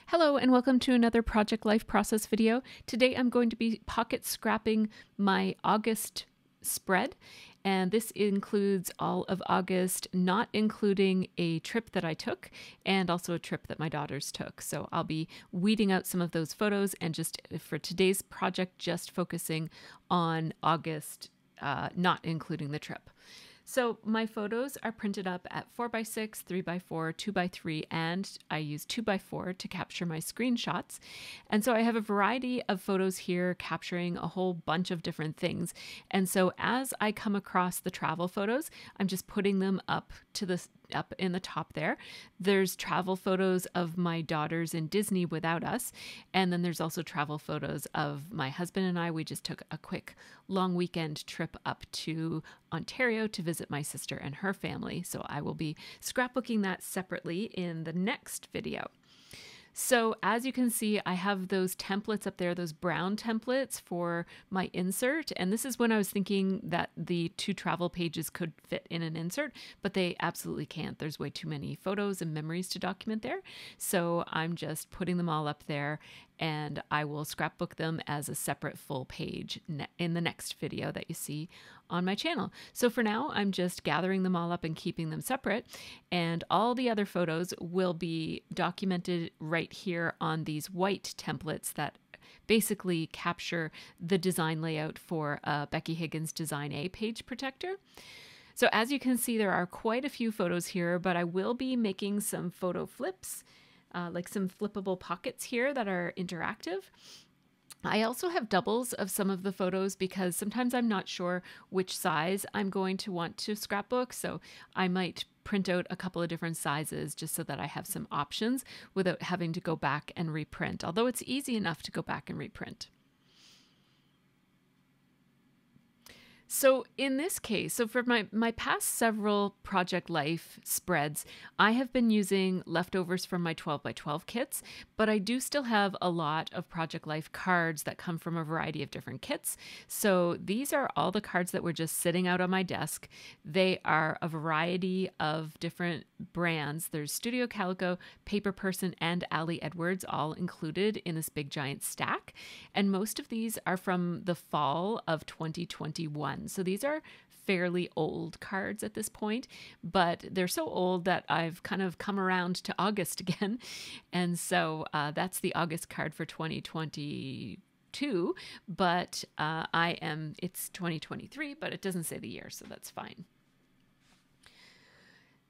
Hello and welcome to another Project Life Process video. Today I'm going to be pocket scrapping my August spread, and this includes all of August, not including a trip that I took and also a trip that my daughters took. So I'll be weeding out some of those photos and just for today's project, just focusing on August, not including the trip. So my photos are printed up at 4x6, 3x4, 2x3, and I use 2x4 to capture my screenshots. And so I have a variety of photos here capturing a whole bunch of different things. And so as I come across the travel photos, I'm just putting them up in the top there. There's travel photos of my daughters in Disney without us. And then there's also travel photos of my husband and I. We just took a quick long weekend trip up to Ontario to visit my sister and her family. So I will be scrapbooking that separately in the next video. So as you can see, I have those templates up there, those brown templates for my insert. And this is when I was thinking that the two travel pages could fit in an insert, but they absolutely can't. There's way too many photos and memories to document there. So I'm just putting them all up there, and I will scrapbook them as a separate full page in the next video that you see on my channel. So for now, I'm just gathering them all up and keeping them separate, and all the other photos will be documented right here on these white templates that basically capture the design layout for Becky Higgins Design A page protector. So as you can see, there are quite a few photos here, but I will be making some photo flips, like some flippable pockets here that are interactive. I also have doubles of some of the photos because sometimes I'm not sure which size I'm going to want to scrapbook, so I might print out a couple of different sizes just so that I have some options without having to go back and reprint, although it's easy enough to go back and reprint. So in this case, so for my past several Project Life spreads, I have been using leftovers from my 12x12 kits, but I do still have a lot of Project Life cards that come from a variety of different kits. So these are all the cards that were just sitting out on my desk. They are a variety of different brands. There's Studio Calico, Paper Person, and Ali Edwards all included in this big giant stack. And most of these are from the fall of 2021. So these are fairly old cards at this point, but they're so old that I've kind of come around to August again. And so that's the August card for 2022, but it's 2023, but it doesn't say the year, so that's fine.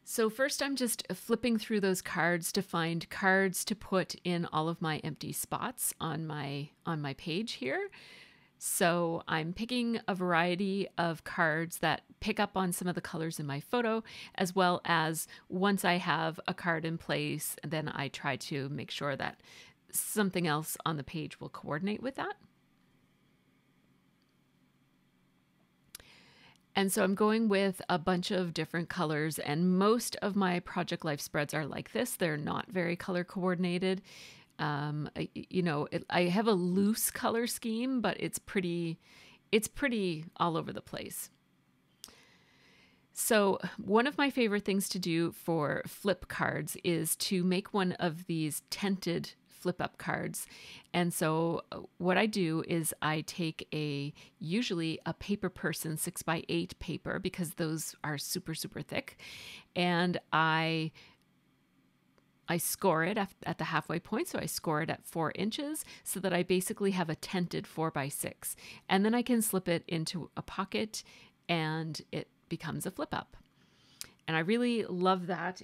So first I'm just flipping through those cards to find cards to put in all of my empty spots on my page here. So I'm picking a variety of cards that pick up on some of the colors in my photo, as well as once I have a card in place, then I try to make sure that something else on the page will coordinate with that. And so I'm going with a bunch of different colors, and most of my Project Life spreads are like this. They're not very color coordinated. I have a loose color scheme, but it's pretty all over the place. So one of my favorite things to do for flip cards is to make one of these tinted flip up cards. And so what I do is I take usually a Paper Person 6x8 paper, because those are super, super thick. And I score it at the halfway point, so I score it at 4 inches so that I basically have a tinted 4x6. And then I can slip it into a pocket and it becomes a flip up. And I really love that.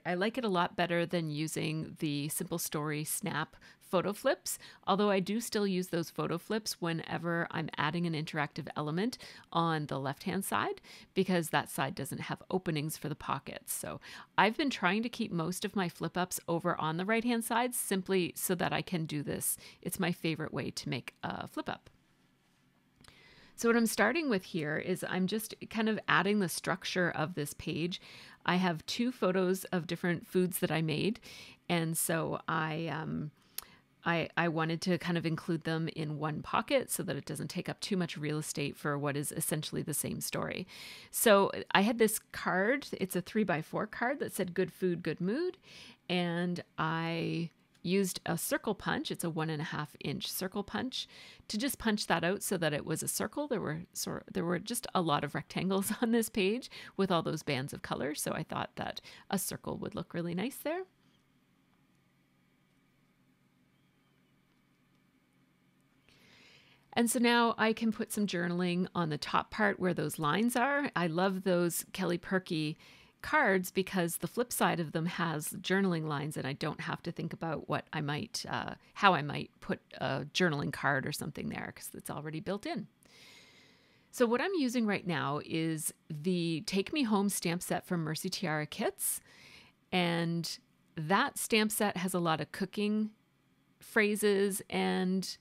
I like it a lot better than using the Simple Story Snap photo flips, although I do still use those photo flips whenever I'm adding an interactive element on the left-hand side, because that side doesn't have openings for the pockets. So I've been trying to keep most of my flip ups over on the right-hand side simply so that I can do this. It's my favorite way to make a flip up. So what I'm starting with here is I'm just kind of adding the structure of this page. I have 2 photos of different foods that I made, and so I wanted to kind of include them in one pocket so that it doesn't take up too much real estate for what is essentially the same story. So I had this card. It's a 3x4 card that said "Good Food, Good Mood," and I used a circle punch. It's a 1.5-inch circle punch to just punch that out so that it was a circle. There were just a lot of rectangles on this page with all those bands of color. So I thought that a circle would look really nice there. And so now I can put some journaling on the top part where those lines are. I love those Kelly Perky cards because the flip side of them has journaling lines, and I don't have to think about what I might, how I might put a journaling card or something there because it's already built in. So what I'm using right now is the Take Me Home stamp set from Mercy Tiara Kits, and that stamp set has a lot of cooking phrases and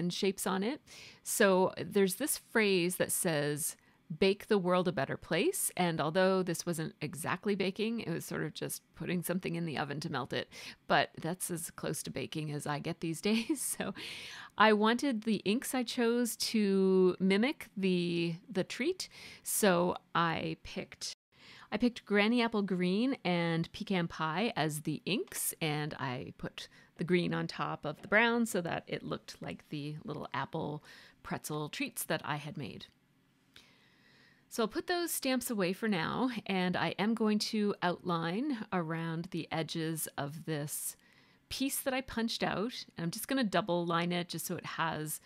shapes on it. So there's this phrase that says, "Bake the world a better place." And although this wasn't exactly baking, it was sort of just putting something in the oven to melt it. But that's as close to baking as I get these days. So I wanted the inks I chose to mimic the treat. So I picked Granny Apple Green and Pecan Pie as the inks, and I put the green on top of the brown so that it looked like the little apple pretzel treats that I had made. So I'll put those stamps away for now, and I am going to outline around the edges of this piece that I punched out. And I'm just going to double line it just so it has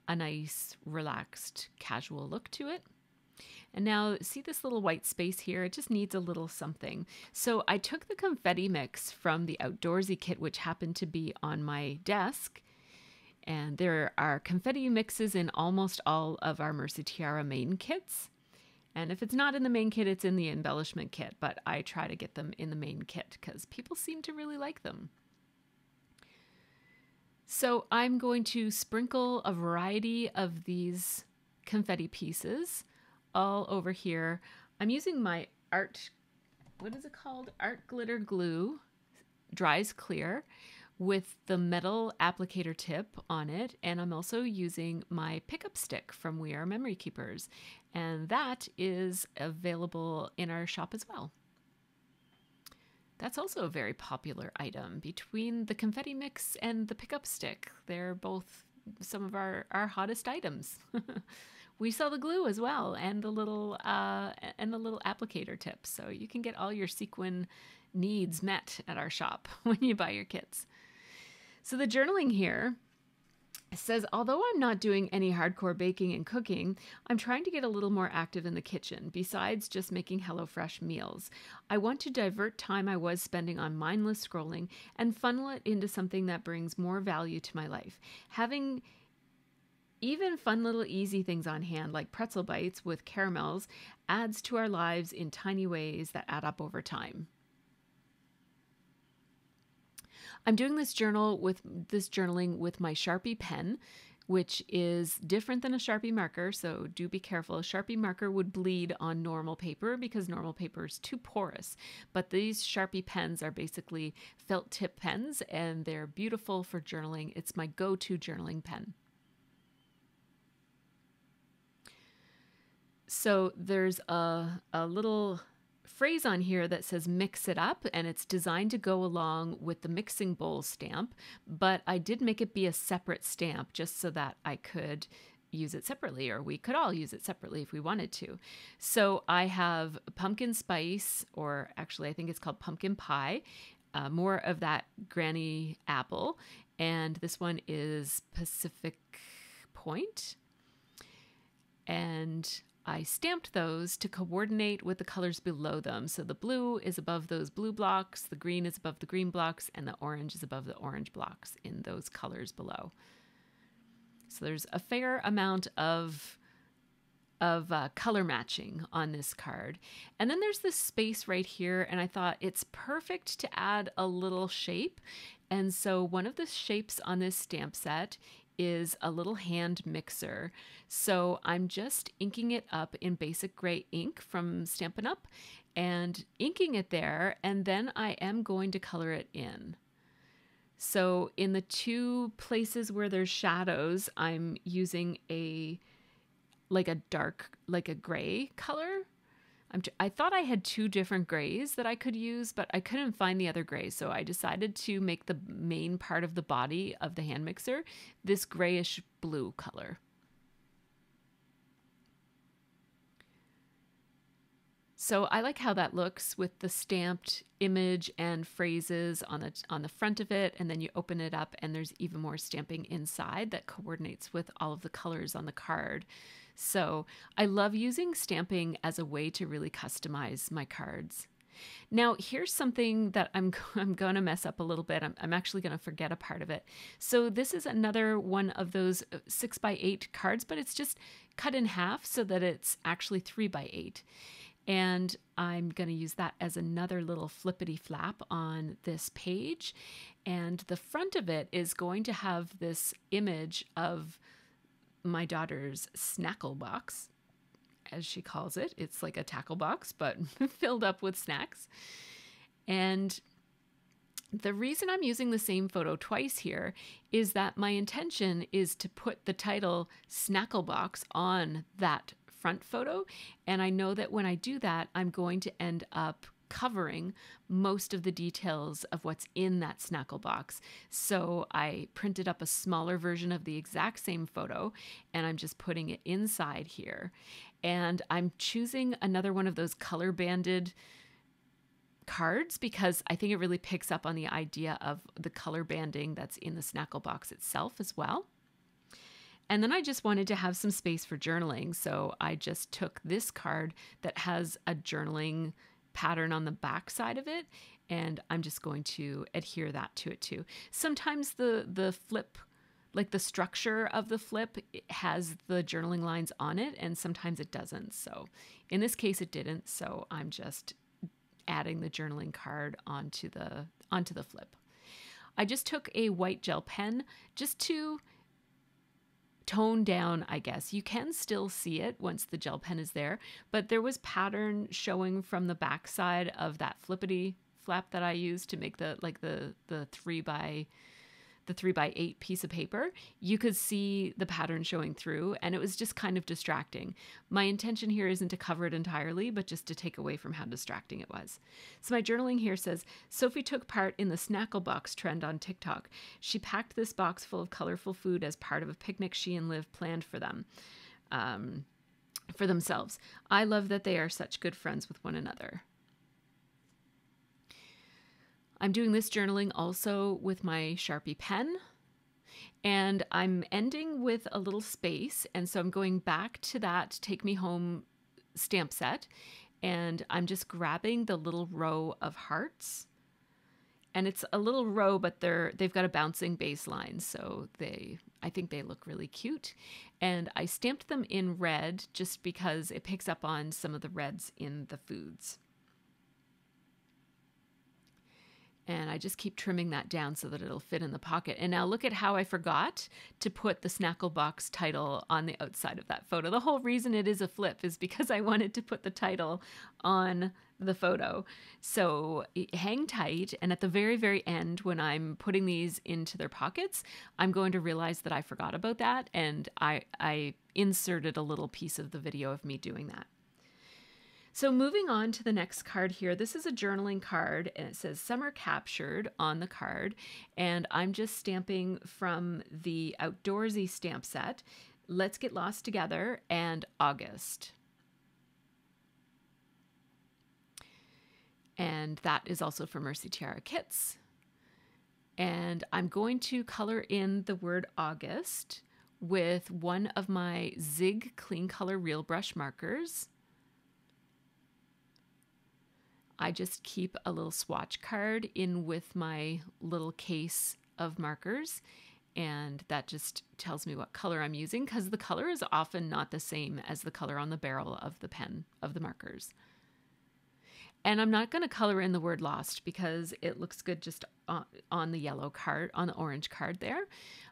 a nice, relaxed, casual look to it. And now see this little white space here? It just needs a little something. So I took the confetti mix from the Outdoorsy kit, which happened to be on my desk. And there are confetti mixes in almost all of our Mercy Tiara main kits. And if it's not in the main kit, it's in the embellishment kit. But I try to get them in the main kit because people seem to really like them. So I'm going to sprinkle a variety of these confetti pieces all over here. I'm using my art glitter glue, dries clear, with the metal applicator tip on it. And I'm also using my pickup stick from We Are Memory Keepers. And that is available in our shop as well. That's also a very popular item between the confetti mix and the pickup stick. They're both some of our hottest items. We sell the glue as well, and the little applicator tip, so you can get all your sequin needs met at our shop when you buy your kits. So the journaling here says, although I'm not doing any hardcore baking and cooking, I'm trying to get a little more active in the kitchen, besides just making HelloFresh meals. I want to divert time I was spending on mindless scrolling and funnel it into something that brings more value to my life. Having even fun little easy things on hand like pretzel bites with caramels adds to our lives in tiny ways that add up over time. I'm doing this journaling with my Sharpie pen, which is different than a Sharpie marker, so do be careful. A Sharpie marker would bleed on normal paper because normal paper is too porous. But these Sharpie pens are basically felt tip pens, and they're beautiful for journaling. It's my go-to journaling pen. So there's a little phrase on here that says mix it up, and it's designed to go along with the mixing bowl stamp, but I did make it be a separate stamp just so that I could use it separately, or we could all use it separately if we wanted to. So I have pumpkin spice, or actually I think it's called pumpkin pie, more of that granny apple, and this one is Pacific Point. And I stamped those to coordinate with the colors below them. So the blue is above those blue blocks, the green is above the green blocks, and the orange is above the orange blocks in those colors below. So there's a fair amount of color matching on this card. And then there's this space right here, and I thought it's perfect to add a little shape. And so one of the shapes on this stamp set is a little hand mixer. So I'm just inking it up in basic gray ink from Stampin' Up! And inking it there, and then I am going to color it in. So in the two places where there's shadows, I'm using a gray color. I thought I had two different grays that I could use, but I couldn't find the other grays. So I decided to make the main part of the body of the hand mixer this grayish blue color. So I like how that looks with the stamped image and phrases on the front of it, and then you open it up and there's even more stamping inside that coordinates with all of the colors on the card. So I love using stamping as a way to really customize my cards. Now, here's something that I'm going to mess up a little bit. I'm actually going to forget a part of it. So this is another one of those 6x8 cards, but it's just cut in half so that it's actually 3x8. And I'm going to use that as another little flippity flap on this page. And the front of it is going to have this image of my daughter's snackle box, as she calls it. It's like a tackle box, but filled up with snacks. And the reason I'm using the same photo twice here is that my intention is to put the title Snackle Box on that front photo. And I know that when I do that, I'm going to end up covering most of the details of what's in that snackle box. So I printed up a smaller version of the exact same photo, and I'm just putting it inside here. And I'm choosing another one of those color banded cards because I think it really picks up on the idea of the color banding that's in the snackle box itself as well. And then I just wanted to have some space for journaling. So I just took this card that has a journaling pattern on the back side of it, and I'm just going to adhere that to it too. Sometimes the flip, like the structure of the flip, has the journaling lines on it, and sometimes it doesn't. So in this case it didn't, so I'm just adding the journaling card onto the flip. I just took a white gel pen just to tone down, I guess. You can still see it once the gel pen is there, but there was pattern showing from the back side of that flippity flap that I used to make the 3x8 piece of paper. You could see the pattern showing through, and it was just kind of distracting. My intention here isn't to cover it entirely, but just to take away from how distracting it was. So my journaling here says, Sophie took part in the snackle box trend on TikTok. She packed this box full of colorful food as part of a picnic she and Liv planned for them, for themselves. I love that they are such good friends with one another. I'm doing this journaling also with my Sharpie pen, and I'm ending with a little space, and so I'm going back to that Take Me Home stamp set, and I'm just grabbing the little row of hearts, and it's a little row, but they've got a bouncing baseline, so I think they look really cute, and I stamped them in red just because it picks up on some of the reds in the foods. And I just keep trimming that down so that it'll fit in the pocket. And now look at how I forgot to put the Snackle Box title on the outside of that photo. The whole reason it is a flip is because I wanted to put the title on the photo. So hang tight. And at the very, very end, when I'm putting these into their pockets, I'm going to realize that I forgot about that. And I inserted a little piece of the video of me doing that. So moving on to the next card here, this is a journaling card, and it says Summer Captured on the card, and I'm just stamping from the Outdoorsy stamp set, Let's Get Lost Together, and August. And that is also for Mercy Tiara Kits. And I'm going to color in the word August with one of my Zig Clean Color Real Brush markers. I just keep a little swatch card in with my little case of markers, and that just tells me what color I'm using, because the color is often not the same as the color on the barrel of the pen of the markers. And I'm not going to color in the word lost because it looks good just on the yellow card, on the orange card there.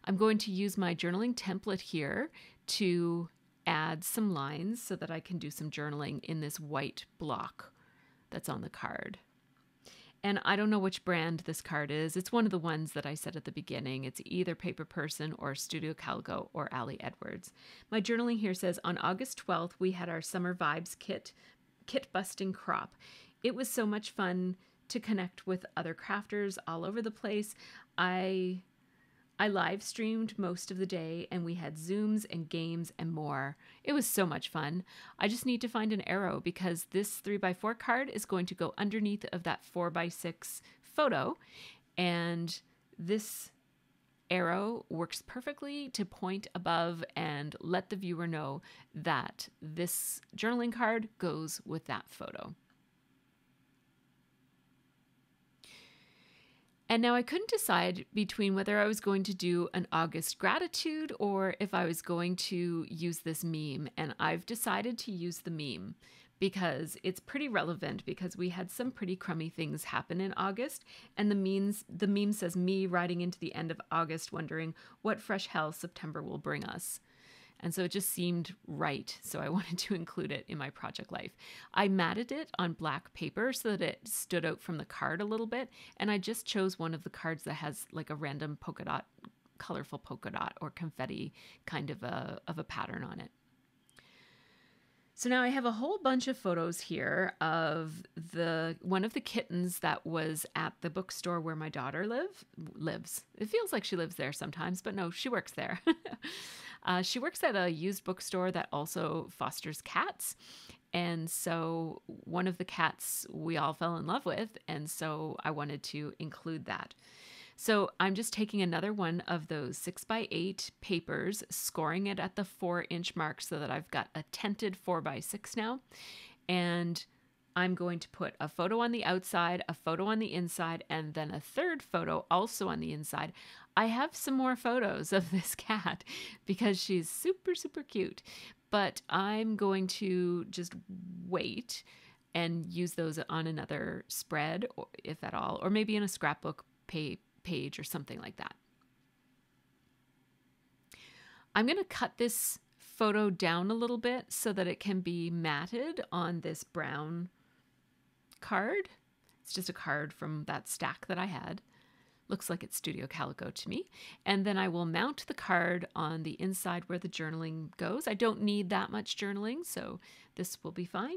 I'm going to use my journaling template here to add some lines so that I can do some journaling in this white block that's on the card. And I don't know which brand this card is. It's one of the ones that I said at the beginning. It's either Paper Person or Studio Calgo or Ali Edwards. My journaling here says, on August 12th, we had our Summer Vibes kit kit busting crop. It was so much fun to connect with other crafters all over the place. I live streamed most of the day, and we had Zooms and games and more. It was so much fun. I just need to find an arrow because this 3x4 card is going to go underneath of that 4x6 photo, and this arrow works perfectly to point above and let the viewer know that this journaling card goes with that photo. And now I couldn't decide between whether I was going to do an August gratitude or if I was going to use this meme. And I've decided to use the meme because it's pretty relevant, because we had some pretty crummy things happen in August. And the meme says me riding into the end of August wondering what fresh hell September will bring us. And so it just seemed right. So I wanted to include it in my project life. I matted it on black paper so that it stood out from the card a little bit. And I just chose one of the cards that has like a random polka dot, colorful polka dot or confetti kind of a pattern on it. So now I have a whole bunch of photos here of one of the kittens that was at the bookstore where my daughter lives. It feels like she lives there sometimes, but no, she works there. She works at a used bookstore that also fosters cats. And so one of the cats we all fell in love with, and so I wanted to include that. So I'm just taking another one of those 6x8 papers, scoring it at the 4-inch mark so that I've got a tented 4x6 now. And I'm going to put a photo on the outside, a photo on the inside, and then a third photo also on the inside. I have some more photos of this cat because she's super, super cute. But I'm going to just wait and use those on another spread, or if at all, or maybe in a scrapbook page or something like that. I'm going to cut this photo down a little bit so that it can be matted on this brown card. It's just a card from that stack that I had. Looks like it's Studio Calico to me. And then I will mount the card on the inside where the journaling goes. I don't need that much journaling, so this will be fine.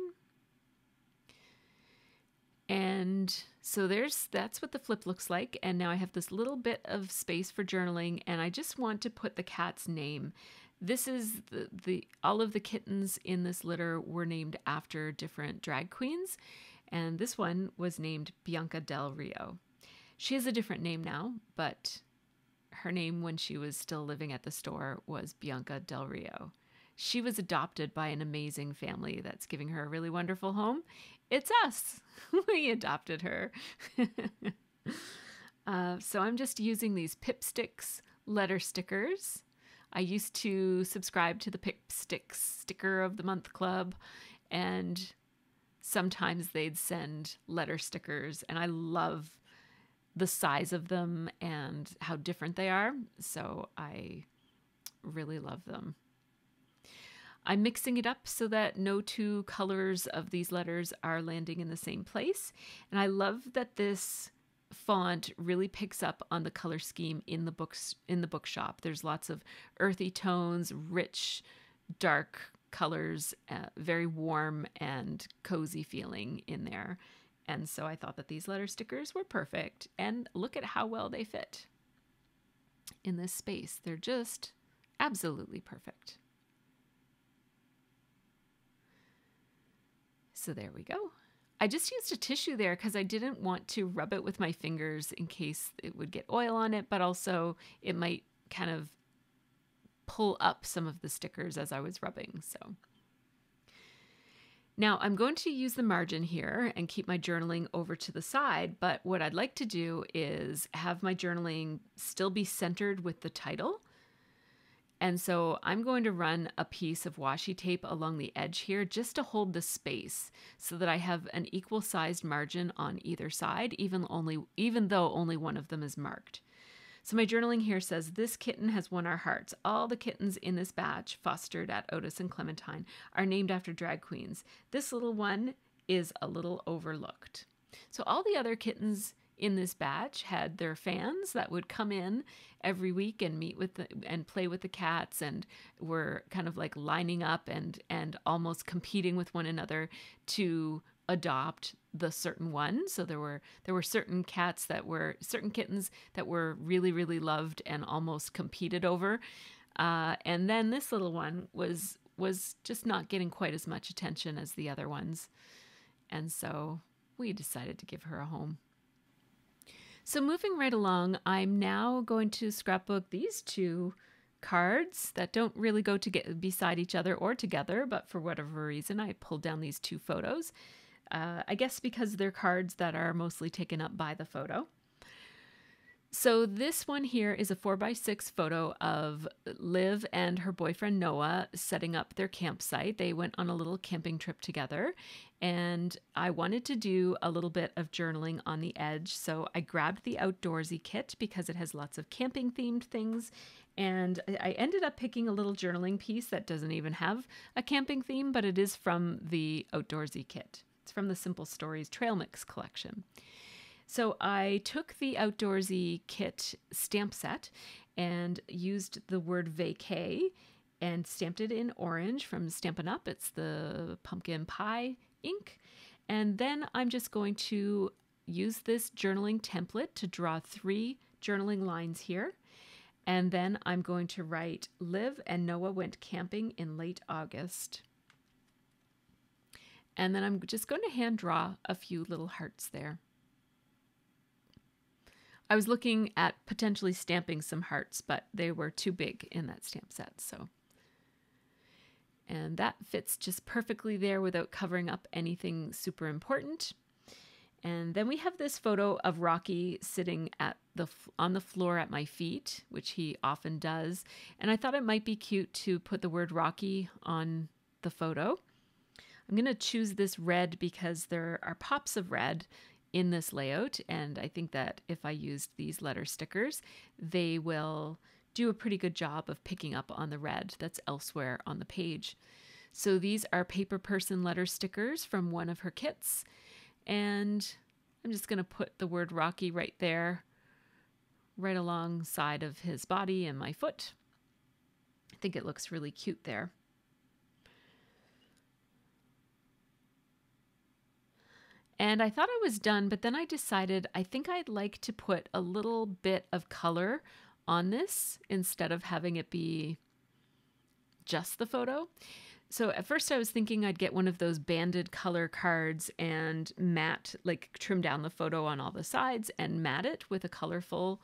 And so that's what the flip looks like. And now I have this little bit of space for journaling, and I just want to put the cat's name. This is all of the kittens in this litter were named after different drag queens. And this one was named Bianca Del Rio. She has a different name now, but her name when she was still living at the store was Bianca Del Rio. She was adopted by an amazing family that's giving her a really wonderful home. It's us. We adopted her. So I'm just using these Pipsticks letter stickers. I used to subscribe to the Pipsticks Sticker of the Month Club, and sometimes they'd send letter stickers, and I love the size of them and how different they are. So I really love them. I'm mixing it up so that no two colors of these letters are landing in the same place. And I love that this font really picks up on the color scheme in the books, in the bookshop. There's lots of earthy tones, rich, dark colors, very warm and cozy feeling in there. And so I thought that these letter stickers were perfect. And look at how well they fit in this space. They're just absolutely perfect. So there we go. I just used a tissue there because I didn't want to rub it with my fingers in case it would get oil on it, but also it might kind of pull up some of the stickers as I was rubbing. So now I'm going to use the margin here and keep my journaling over to the side, but what I'd like to do is have my journaling still be centered with the title. And so I'm going to run a piece of washi tape along the edge here just to hold the space so that I have an equal sized margin on either side, even though only one of them is marked. So my journaling here says, "This kitten has won our hearts. All the kittens in this batch, fostered at Otis and Clementine, are named after drag queens. This little one is a little overlooked." So all the other kittens in this batch had their fans that would come in every week and meet with and play with the cats, and were kind of like lining up and almost competing with one another to adopt the certain one. So there were certain kittens that were really, really loved and almost competed over. And then this little one was just not getting quite as much attention as the other ones. And so we decided to give her a home. So moving right along, I'm now going to scrapbook these two cards that don't really go beside each other or together, but for whatever reason, I pulled down these two photos. I guess because they're cards that are mostly taken up by the photo. So this one here is a 4x6 photo of Liv and her boyfriend Noah setting up their campsite. They went on a little camping trip together, and I wanted to do a little bit of journaling on the edge. So I grabbed the Outdoorsy kit because it has lots of camping themed things, and I ended up picking a little journaling piece that doesn't even have a camping theme, but it is from the Outdoorsy kit. It's from the Simple Stories Trail Mix collection. So I took the Outdoorsy kit stamp set and used the word vacay and stamped it in orange from Stampin' Up. It's the pumpkin pie ink. And then I'm just going to use this journaling template to draw 3 journaling lines here. And then I'm going to write, Liv and Noah went camping in late August. And then I'm just going to hand draw a few little hearts there. I was looking at potentially stamping some hearts, but they were too big in that stamp set. And that fits just perfectly there without covering up anything super important. And then we have this photo of Rocky sitting on the floor at my feet, which he often does. And I thought it might be cute to put the word Rocky on the photo. I'm going to choose this red because there are pops of red in this layout, and I think that if I used these letter stickers, they will do a pretty good job of picking up on the red that's elsewhere on the page. So these are Paper Person letter stickers from one of her kits, and I'm just going to put the word Rocky right there, right alongside of his body and my foot. I think it looks really cute there. And I thought I was done, but then I decided I think I'd like to put a little bit of color on this instead of having it be just the photo. So at first I was thinking I'd get one of those banded color cards and trim down the photo on all the sides and mat it with a colorful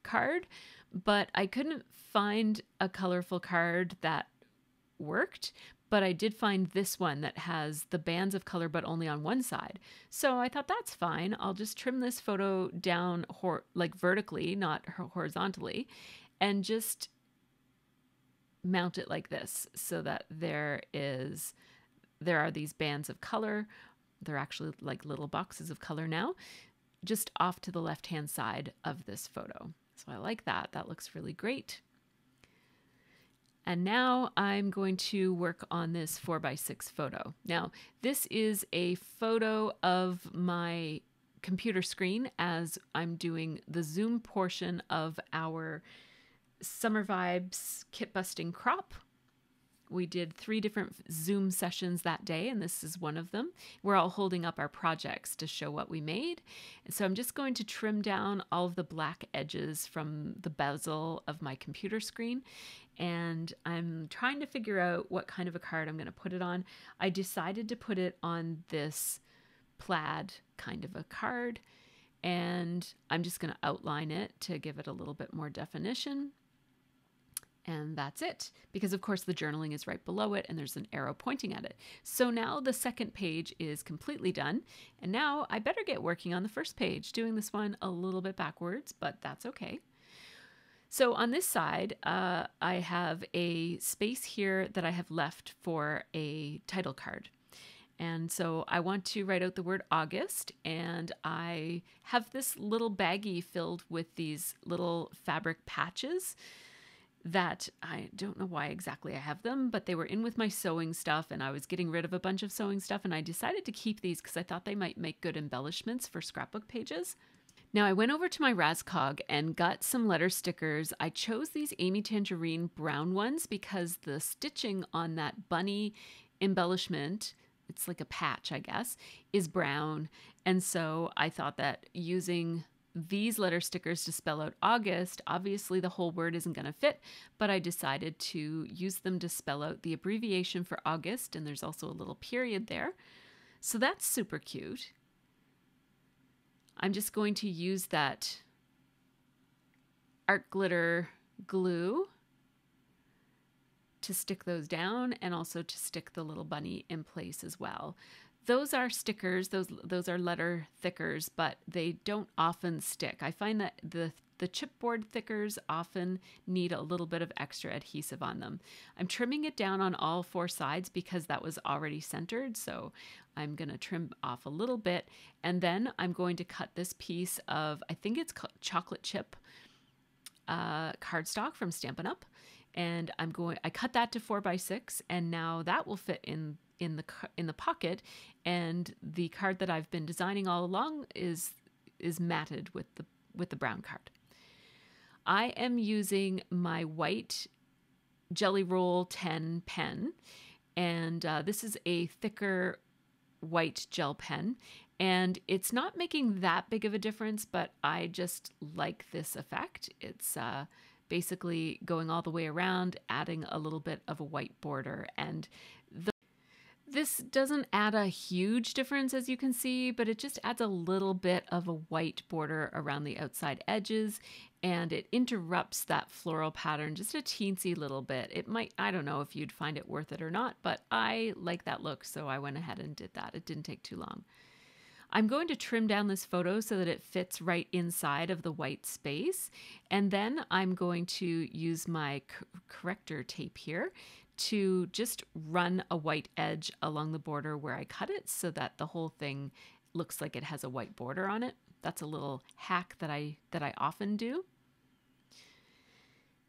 card. But I couldn't find a colorful card that worked. But I did find this one that has the bands of color, but only on one side. So I thought that's fine. I'll just trim this photo down vertically, not horizontally, and just mount it like this so that there are these bands of color. They're actually like little boxes of color now, just off to the left-hand side of this photo. So I like that. That looks really great. And now I'm going to work on this 4x6 photo. Now, this is a photo of my computer screen as I'm doing the Zoom portion of our Summer Vibes Kit Busting Crop. We did 3 different Zoom sessions that day, and this is one of them. We're all holding up our projects to show what we made. And so I'm just going to trim down all of the black edges from the bezel of my computer screen. And I'm trying to figure out what kind of a card I'm going to put it on. I decided to put it on this plaid kind of a card, and I'm just going to outline it to give it a little bit more definition. And that's it, because of course the journaling is right below it and there's an arrow pointing at it. So now the second page is completely done. And now I better get working on the first page, doing this one a little bit backwards, but that's okay. So on this side, I have a space here that I have left for a title card. And so I want to write out the word August, and I have this little baggie filled with these little fabric patches that I don't know why exactly I have them, but they were in with my sewing stuff, and I was getting rid of a bunch of sewing stuff, and I decided to keep these because I thought they might make good embellishments for scrapbook pages. Now I went over to my Raskog and got some letter stickers. I chose these Amy Tangerine brown ones because the stitching on that bunny embellishment, it's like a patch, I guess, is brown. And so I thought that using these letter stickers to spell out August, obviously the whole word isn't going to fit, but I decided to use them to spell out the abbreviation for August, and there's also a little period there. So that's super cute. I'm just going to use that art glitter glue to stick those down and also to stick the little bunny in place as well. Those are stickers, those are letter thickers, but they don't often stick. I find that the chipboard thickers often need a little bit of extra adhesive on them. I'm trimming it down on all four sides because that was already centered, so I'm going to trim off a little bit, and then I'm going to cut this piece of, I think it's chocolate chip cardstock from Stampin' Up, and I cut that to 4x6, and now that will fit in the pocket, and the card that I've been designing all along is matted with the brown card. I am using my white Jelly Roll 10 pen, and this is a thicker white gel pen, and it's not making that big of a difference, but I just like this effect. It's basically going all the way around, adding a little bit of a white border, and this doesn't add a huge difference, as you can see, but it just adds a little bit of a white border around the outside edges, and it interrupts that floral pattern just a teensy little bit. It might, I don't know if you'd find it worth it or not, but I like that look, so I went ahead and did that. It didn't take too long. I'm going to trim down this photo so that it fits right inside of the white space, and then I'm going to use my corrector tape here to just run a white edge along the border where I cut it so that the whole thing looks like it has a white border on it. That's a little hack that I often do.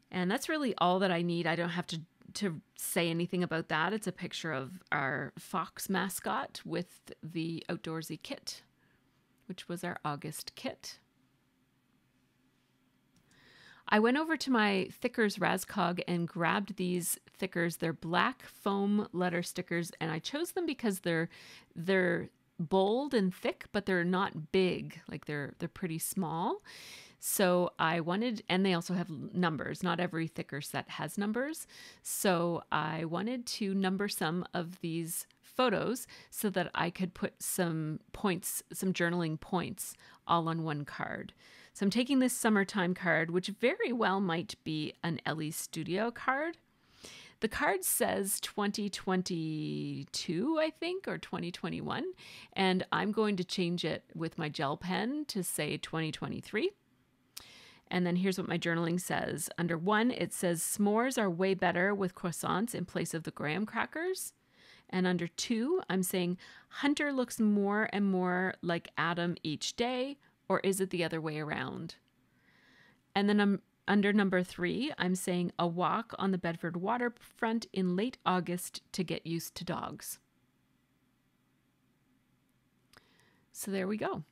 And that's really all that I need. I don't have to say anything about that. It's a picture of our fox mascot with the outdoorsy kit, which was our August kit. I went over to my Thickers Raskog and grabbed these thickers. They're black foam letter stickers, and I chose them because they're bold and thick, but they're not big. Like they're pretty small. So I wanted, and they also have numbers. Not every thicker set has numbers. So I wanted to number some of these photos so that I could put some points, some journaling points all on one card. So I'm taking this summertime card, which very well might be an Ellie Studio card. The card says 2022, I think, or 2021, and I'm going to change it with my gel pen to say 2023. And then here's what my journaling says. Under 1, it says s'mores are way better with croissants in place of the graham crackers. And under 2, I'm saying Hunter looks more and more like Adam each day, or is it the other way around? And then under number 3, I'm saying a walk on the Bedford waterfront in late August to get used to dogs. So there we go.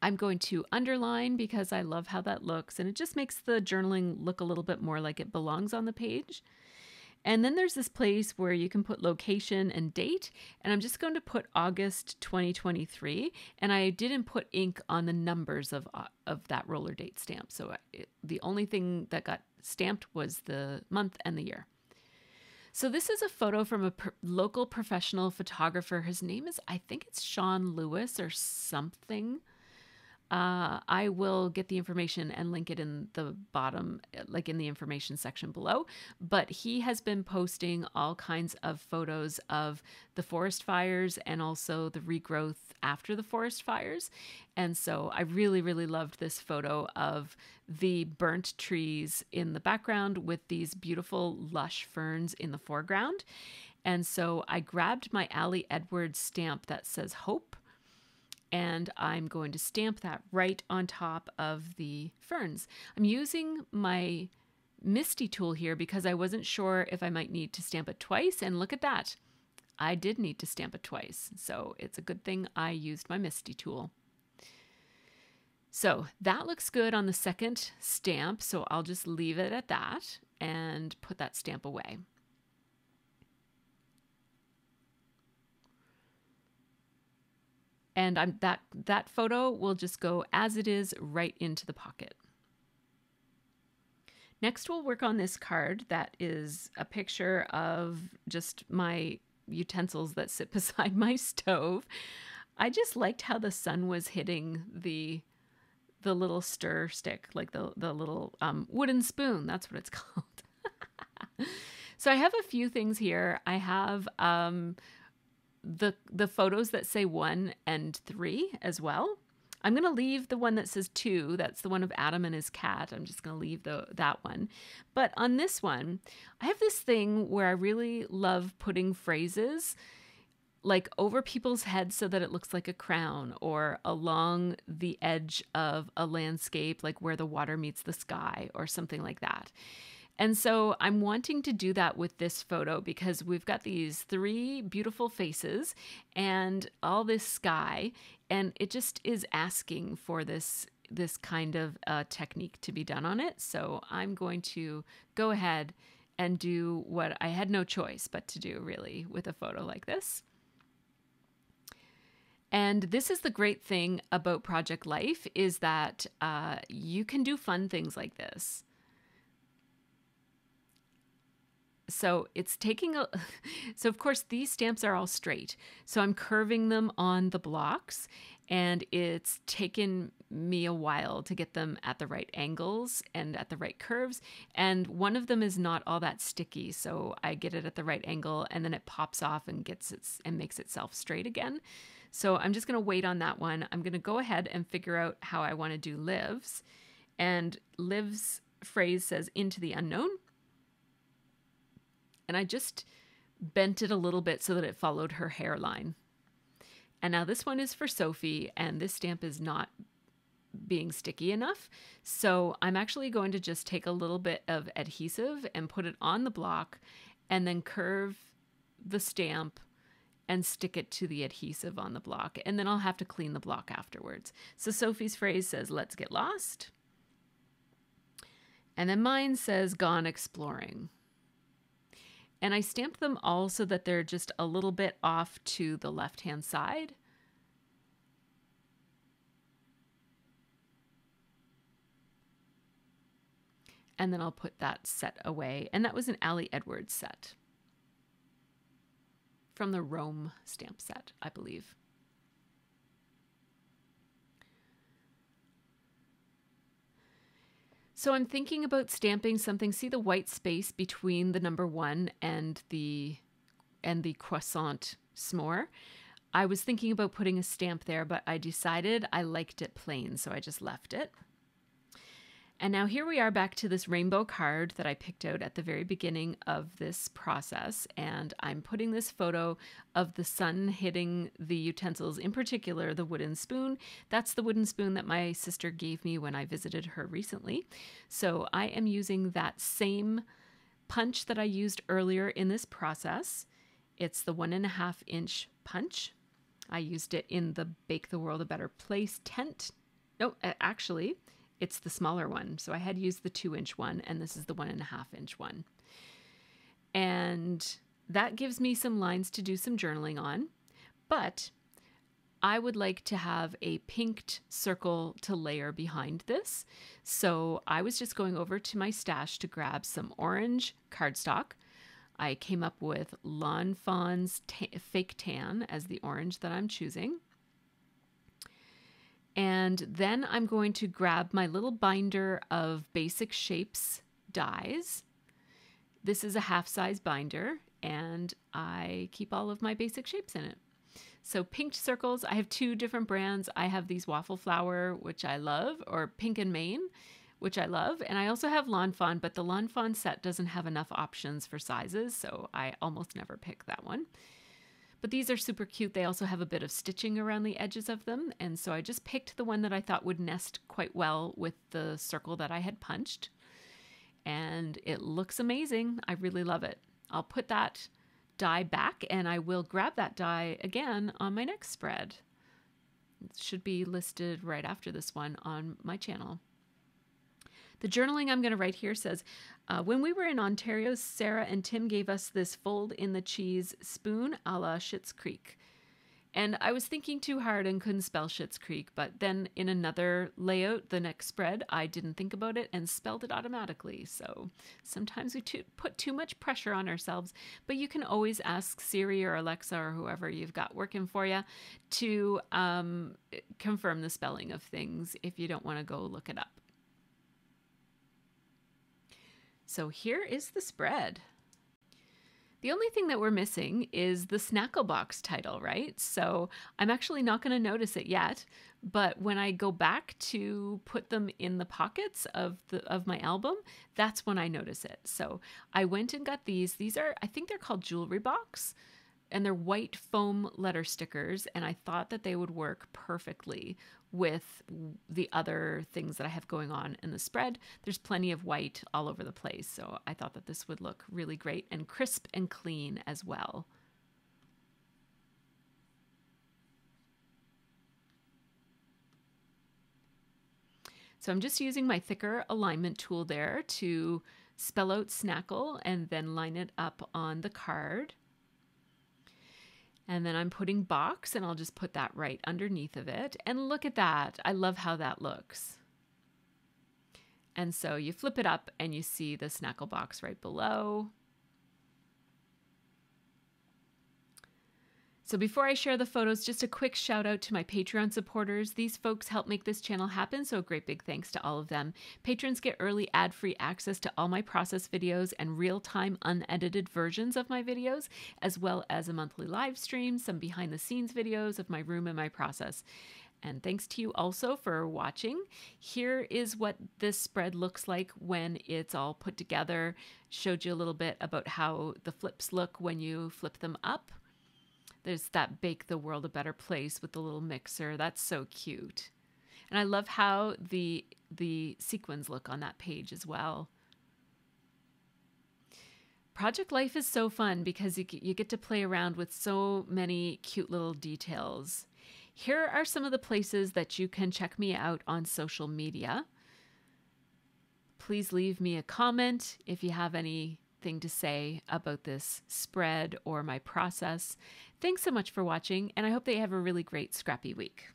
I'm going to underline because I love how that looks, and it just makes the journaling look a little bit more like it belongs on the page. And then there's this place where you can put location and date, and I'm just going to put August 2023, and I didn't put ink on the numbers of that roller date stamp. So the only thing that got stamped was the month and the year. So this is a photo from a local professional photographer. His name is, I think it's Sean Lewis or something. I will get the information and link it in the bottom, like in the information section below. But he has been posting all kinds of photos of the forest fires and also the regrowth after the forest fires. And so I really, really loved this photo of the burnt trees in the background with these beautiful lush ferns in the foreground. And so I grabbed my Allie Edwards stamp that says Hope, and I'm going to stamp that right on top of the ferns. I'm using my Misty tool here because I wasn't sure if I might need to stamp it twice, and look at that. I did need to stamp it twice, so it's a good thing I used my Misty tool. So that looks good on the second stamp, so I'll just leave it at that and put that stamp away. And that photo will just go as it is right into the pocket. Next, we'll work on this card that is a picture of just my utensils that sit beside my stove. I just liked how the sun was hitting the little stir stick, like the little wooden spoon. That's what it's called. So I have a few things here. I have the photos that say 1 and 3 as well. I'm going to leave the one that says 2. That's the one of Adam and his cat. I'm just going to leave that one. But on this one, I have this thing where I really love putting phrases like over people's heads so that it looks like a crown, or along the edge of a landscape, like where the water meets the sky or something like that. And so I'm wanting to do that with this photo because we've got these 3 beautiful faces and all this sky, and it just is asking for this kind of technique to be done on it. So I'm going to go ahead and do what I had no choice but to do, really, with a photo like this. And this is the great thing about Project Life, is that you can do fun things like this. So it's taking so of course these stamps are all straight. So I'm curving them on the blocks, and it's taken me a while to get them at the right angles and at the right curves. And one of them is not all that sticky. So I get it at the right angle, and then it pops off and makes itself straight again. So I'm just going to wait on that one. I'm going to go ahead and figure out how I want to do Liv's. And Liv's phrase says "into the unknown." And I just bent it a little bit so that it followed her hairline. And now this one is for Sophie, and this stamp is not being sticky enough. So I'm actually going to just take a little bit of adhesive and put it on the block, and then curve the stamp and stick it to the adhesive on the block. And then I'll have to clean the block afterwards. So Sophie's phrase says, "Let's get lost." And then mine says, "Gone exploring." And I stamped them all so that they're just a little bit off to the left-hand side. And then I'll put that set away. And that was an Allie Edwards set from the Rome stamp set, I believe. So I'm thinking about stamping something. See the white space between the number 1 and the croissant s'more? I was thinking about putting a stamp there, but I decided I liked it plain, so I just left it. And now here we are back to this rainbow card that I picked out at the very beginning of this process. And I'm putting this photo of the sun hitting the utensils, in particular the wooden spoon. That's the wooden spoon that my sister gave me when I visited her recently. So I am using that same punch that I used earlier in this process. It's the 1.5 inch punch. I used it in the Bake the World a Better Place tent. No, actually, it's the smaller one. So I had used the 2 inch one, and this is the 1.5 inch one. And that gives me some lines to do some journaling on, but I would like to have a pinked circle to layer behind this. So I was just going over to my stash to grab some orange cardstock. I came up with Lawn Fawn's Fake Tan as the orange that I'm choosing. And then I'm going to grab my little binder of Basic Shapes dies. This is a half-size binder, and I keep all of my basic shapes in it. So pinked circles, I have 2 different brands. I have these Waffle Flower, which I love, or Pink and Maine, which I love. And I also have Lawn Fawn, but the Lawn Fawn set doesn't have enough options for sizes, so I almost never pick that one. But these are super cute. They also have a bit of stitching around the edges of them. And so I just picked the one that I thought would nest quite well with the circle that I had punched. And it looks amazing. I really love it. I'll put that die back, and I will grab that die again on my next spread. It should be listed right after this one on my channel. The journaling I'm going to write here says, when we were in Ontario, Sarah and Tim gave us this fold in the cheese spoon a la Schitt's Creek. And I was thinking too hard and couldn't spell Schitt's Creek, but then in another layout, the next spread, I didn't think about it and spelled it automatically. So sometimes we put too much pressure on ourselves, but you can always ask Siri or Alexa or whoever you've got working for you to confirm the spelling of things if you don't want to go look it up. So here is the spread. The only thing that we're missing is the Snackle Box title, right? So I'm actually not going to notice it yet, but when I go back to put them in the pockets of my album, that's when I notice it. So I went and got these. These are, I think they're called Jewelry Box, and they're white foam letter stickers, and I thought that they would work perfectly with the other things that I have going on in the spread. There's plenty of white all over the place, so I thought that this would look really great and crisp and clean as well. So I'm just using my thicker alignment tool there to spell out Snackle and then line it up on the card. And then I'm putting box, and I'll just put that right underneath of it. And look at that. I love how that looks. And so you flip it up and you see the Snackle box right below. So before I share the photos, just a quick shout out to my Patreon supporters. These folks help make this channel happen, so a great big thanks to all of them. Patrons get early ad-free access to all my process videos and real-time unedited versions of my videos, as well as a monthly live stream, some behind-the-scenes videos of my room and my process. And thanks to you also for watching. Here is what this spread looks like when it's all put together. Showed you a little bit about how the flips look when you flip them up. There's that Bake the World a Better Place with the little mixer. That's so cute. And I love how the sequins look on that page as well. Project Life is so fun because you get to play around with so many cute little details. Here are some of the places that you can check me out on social media. Please leave me a comment if you have anything to say about this spread or my process. Thanks so much for watching, and I hope that you have a really great scrappy week.